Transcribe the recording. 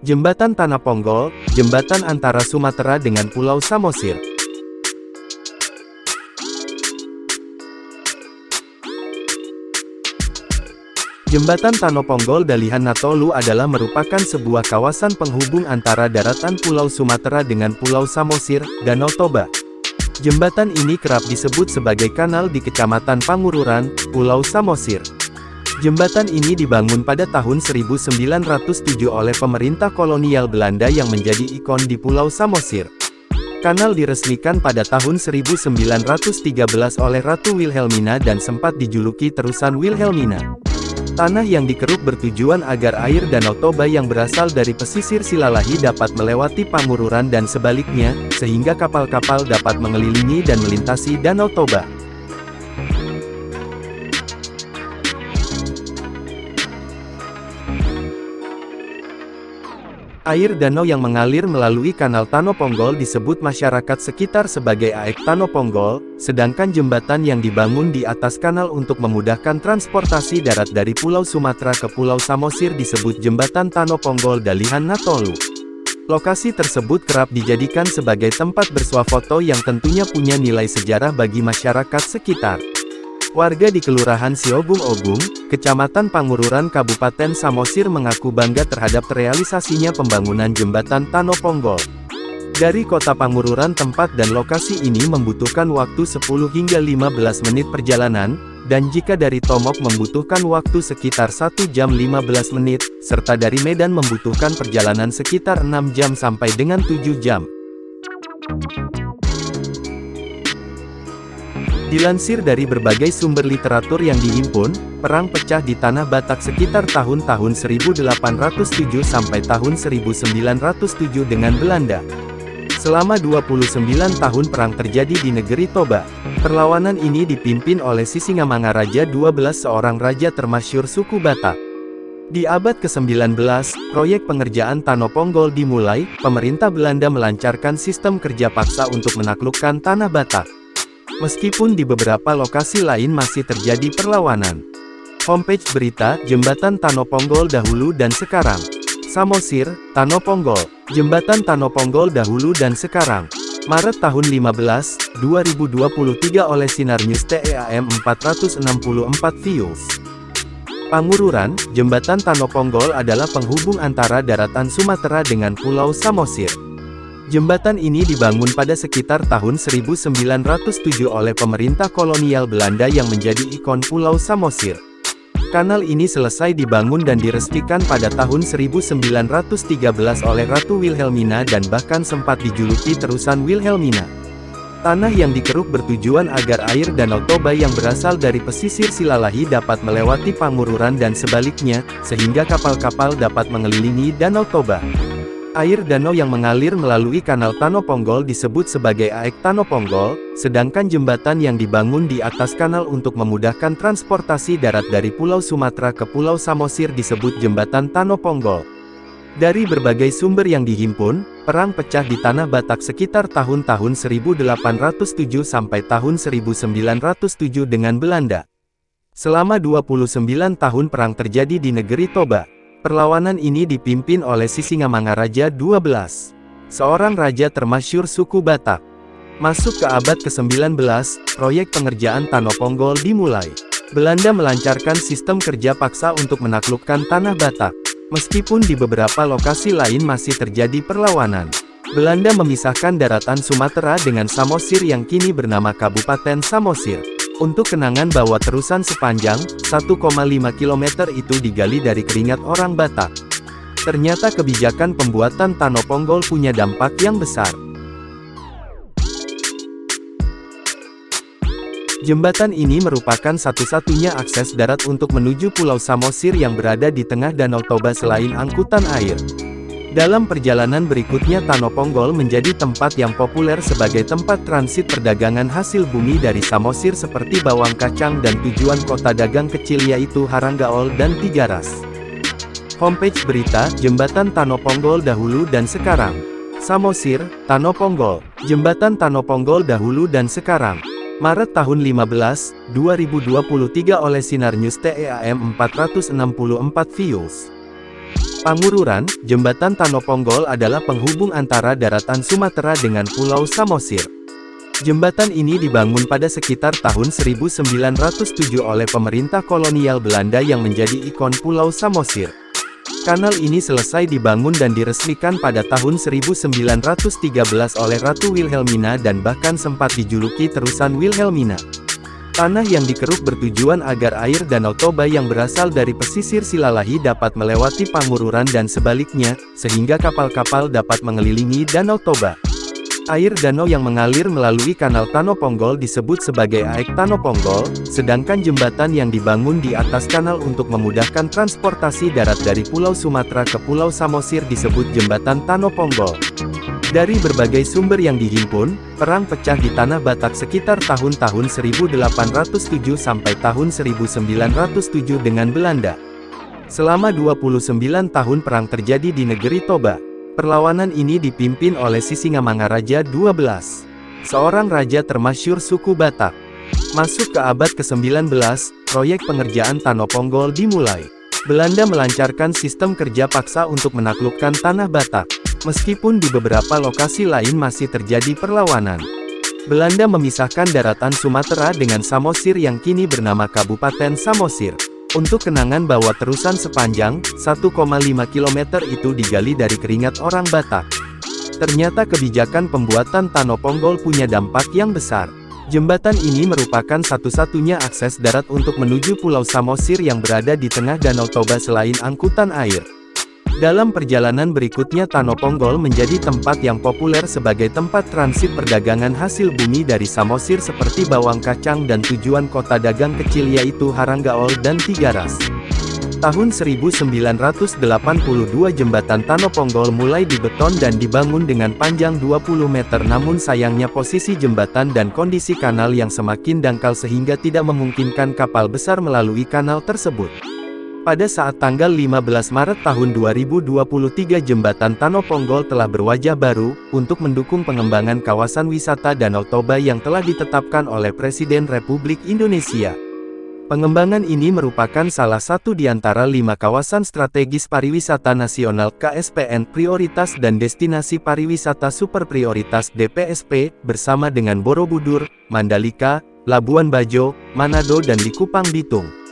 Jembatan Tanah Ponggol, jembatan antara Sumatera dengan Pulau Samosir. Jembatan Tanah Ponggol Dalihan Natolu adalah merupakan sebuah kawasan penghubung antara daratan Pulau Sumatera dengan Pulau Samosir, Danau Toba. Jembatan ini kerap disebut sebagai kanal di Kecamatan Pangururan, Pulau Samosir. Jembatan ini dibangun pada tahun 1907 oleh pemerintah kolonial Belanda yang menjadi ikon di Pulau Samosir. Kanal diresmikan pada tahun 1913 oleh Ratu Wilhelmina dan sempat dijuluki Terusan Wilhelmina. Tanah yang dikeruk bertujuan agar air Danau Toba yang berasal dari pesisir Silalahi dapat melewati Pangururan dan sebaliknya, sehingga kapal-kapal dapat mengelilingi dan melintasi Danau Toba. Air danau yang mengalir melalui Kanal Tanah Ponggol disebut masyarakat sekitar sebagai Aek Tanah Ponggol, sedangkan jembatan yang dibangun di atas kanal untuk memudahkan transportasi darat dari Pulau Sumatera ke Pulau Samosir disebut Jembatan Tanah Ponggol Dalihan Natolu. Lokasi tersebut kerap dijadikan sebagai tempat bersuah foto yang tentunya punya nilai sejarah bagi masyarakat sekitar. Warga di Kelurahan Siogung-Ogung, Kecamatan Pangururan Kabupaten Samosir mengaku bangga terhadap terrealisasinya pembangunan Jembatan Tanah Ponggol. Dari kota Pangururan tempat dan lokasi ini membutuhkan waktu 10 hingga 15 menit perjalanan, dan jika dari Tomok membutuhkan waktu sekitar 1 jam 15 menit, serta dari Medan membutuhkan perjalanan sekitar 6 jam sampai dengan 7 jam. Dilansir dari berbagai sumber literatur yang dihimpun, perang pecah di Tanah Batak sekitar tahun-tahun 1807 sampai tahun 1907 dengan Belanda. Selama 29 tahun perang terjadi di negeri Toba. Perlawanan ini dipimpin oleh Sisingamangaraja XII, seorang raja termasyhur suku Batak. Di abad ke-19, proyek pengerjaan Tanah Ponggol dimulai. Pemerintah Belanda melancarkan sistem kerja paksa untuk menaklukkan Tanah Batak. Meskipun di beberapa lokasi lain masih terjadi perlawanan. Homepage berita, Jembatan Tanah Ponggol dahulu dan sekarang. Samosir, Tanah Ponggol. Jembatan Tanah Ponggol dahulu dan sekarang. Maret tahun 2023 oleh Sinar News TEAM 464 views. Pangururan, Jembatan Tanah Ponggol adalah penghubung antara daratan Sumatera dengan Pulau Samosir. Jembatan ini dibangun pada sekitar tahun 1907 oleh pemerintah kolonial Belanda yang menjadi ikon Pulau Samosir. Kanal ini selesai dibangun dan diresmikan pada tahun 1913 oleh Ratu Wilhelmina dan bahkan sempat dijuluki Terusan Wilhelmina. Tanah yang dikeruk bertujuan agar air Danau Toba yang berasal dari pesisir Silalahi dapat melewati Pangururan dan sebaliknya, sehingga kapal-kapal dapat mengelilingi Danau Toba. Air danau yang mengalir melalui Kanal Tanah Ponggol disebut sebagai Aek Tanah Ponggol, sedangkan jembatan yang dibangun di atas kanal untuk memudahkan transportasi darat dari Pulau Sumatera ke Pulau Samosir disebut Jembatan Tanah Ponggol. Dari berbagai sumber yang dihimpun, perang pecah di Tanah Batak sekitar tahun-tahun 1807 sampai tahun 1907 dengan Belanda. Selama 29 tahun perang terjadi di negeri Toba. Perlawanan ini dipimpin oleh Sisingamangaraja XII, seorang raja termasyhur suku Batak. Masuk ke abad ke-19, proyek pengerjaan Tanah Ponggol dimulai. Belanda melancarkan sistem kerja paksa untuk menaklukkan Tanah Batak. Meskipun di beberapa lokasi lain masih terjadi perlawanan. Belanda memisahkan daratan Sumatera dengan Samosir yang kini bernama Kabupaten Samosir. Untuk kenangan bahwa terusan sepanjang 1,5 km itu digali dari keringat orang Batak. Ternyata kebijakan pembuatan Tanah Ponggol punya dampak yang besar. Jembatan ini merupakan satu-satunya akses darat untuk menuju Pulau Samosir yang berada di tengah Danau Toba selain angkutan air. Dalam perjalanan berikutnya Tanah Ponggol menjadi tempat yang populer sebagai tempat transit perdagangan hasil bumi dari Samosir seperti bawang kacang dan tujuan kota dagang kecil yaitu Haranggaol dan Tigaras. Homepage berita, Jembatan Tanah Ponggol dahulu dan sekarang. Samosir, Tanah Ponggol. Jembatan Tanah Ponggol dahulu dan sekarang. Maret tahun 2023 oleh Sinar News TEAM 464 views. Pangururan, Jembatan Tanoponggol adalah penghubung antara daratan Sumatera dengan Pulau Samosir. Jembatan ini dibangun pada sekitar tahun 1907 oleh pemerintah kolonial Belanda yang menjadi ikon Pulau Samosir. Kanal ini selesai dibangun dan diresmikan pada tahun 1913 oleh Ratu Wilhelmina dan bahkan sempat dijuluki terusan Wilhelmina. Tanah yang dikeruk bertujuan agar air Danau Toba yang berasal dari pesisir Silalahi dapat melewati Pangururan dan sebaliknya, sehingga kapal-kapal dapat mengelilingi Danau Toba. Air danau yang mengalir melalui kanal Tanoponggol disebut sebagai AEK Tanoponggol, sedangkan jembatan yang dibangun di atas kanal untuk memudahkan transportasi darat dari Pulau Sumatera ke Pulau Samosir disebut Jembatan Tanoponggol. Dari berbagai sumber yang dihimpun, perang pecah di Tanah Batak sekitar tahun-tahun 1807 sampai tahun 1907 dengan Belanda. Selama 29 tahun perang terjadi di negeri Toba. Perlawanan ini dipimpin oleh Sisingamangaraja XII, seorang raja termasyhur suku Batak. Masuk ke abad ke-19, proyek pengerjaan Tanoponggol dimulai. Belanda melancarkan sistem kerja paksa untuk menaklukkan Tanah Batak. Meskipun di beberapa lokasi lain masih terjadi perlawanan. Belanda memisahkan daratan Sumatera dengan Samosir yang kini bernama Kabupaten Samosir. Untuk kenangan bahwa terusan sepanjang 1,5 km itu digali dari keringat orang Batak. Ternyata kebijakan pembuatan Tanoponggol punya dampak yang besar. Jembatan ini merupakan satu-satunya akses darat untuk menuju Pulau Samosir yang berada di tengah Danau Toba selain angkutan air. Dalam perjalanan berikutnya Tanoponggol menjadi tempat yang populer sebagai tempat transit perdagangan hasil bumi dari Samosir seperti bawang kacang dan tujuan kota dagang kecil yaitu Haranggaol dan Tigaras. Tahun 1982 jembatan Tanoponggol mulai dibeton dan dibangun dengan panjang 20 meter namun sayangnya posisi jembatan dan kondisi kanal yang semakin dangkal sehingga tidak memungkinkan kapal besar melalui kanal tersebut. Pada saat tanggal 15 Maret tahun 2023 jembatan Tanoponggol telah berwajah baru, untuk mendukung pengembangan kawasan wisata Danau Toba yang telah ditetapkan oleh Presiden Republik Indonesia. Pengembangan ini merupakan salah satu di antara 5 kawasan strategis pariwisata nasional KSPN Prioritas dan Destinasi Pariwisata Super Prioritas DPSP, bersama dengan Borobudur, Mandalika, Labuan Bajo, Manado dan Likupang Bitung.